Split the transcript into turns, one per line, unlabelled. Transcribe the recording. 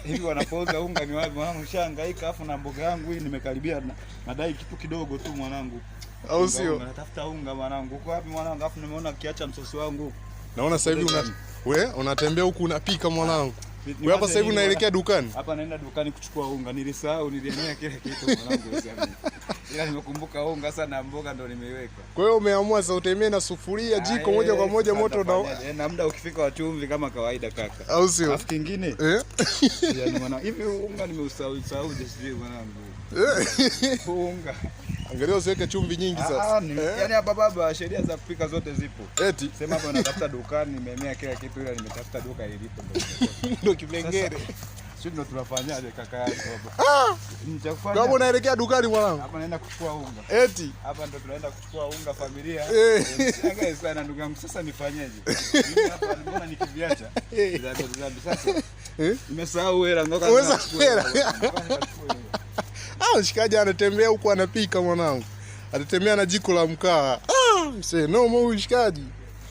Hivi wanapouza unga ni wapi mwanangu? Nishahangaika afu na mboga yangu hii nimekaribia nadai kitu kidogo tu mwanangu.
Au sio?
Natafuta unga mwanangu. Uko wapi mwanangu? Afu nimeona kiacha msosi wangu.
Naona sasa hivi unatembea huku unapika mwanangu. Wewe hapa sasa hivi unaelekea dukani?
Hapa naenda dukani kuchukua unga. Nilisahau, nilienea kile kitu mwanangu. Ila nimekumbuka unga sana, mboga ndo nimeiweka.
Kwa hiyo umeamua sasa utembee na sufuria jiko moja kwa moja moto
na muda ukifika wa chumvi kama kawaida kaka.
Au sio?
Alafu kingine yani mwanangu, hivi unga nimeusahau sijui mwanangu. Unga
angalia usiweke chumvi nyingi sasa.
Yani hapa baba sheria za kupika zote zipo.
Eti
sema hapa natafuta dukani, nimeemea kila kitu, ila nimetafuta duka ilipo
ndo kipengele.
Sisi ndo tunafanyaje kaka yangu baba?
Kama unaelekea dukani mwanangu?
Hapa naenda kuchukua unga.
Eti
hapa ndo tunaenda kuchukua unga familia. Shangae sana ndugu yangu, sasa nifanyeje? Mimi hapa mbona nikiviacha? Sasa nimesahau hela ngoka.
Mshikaji anatembea huku anapika mwanangu. Atatembea na jiko la mkaa. Msee, no mshikaji.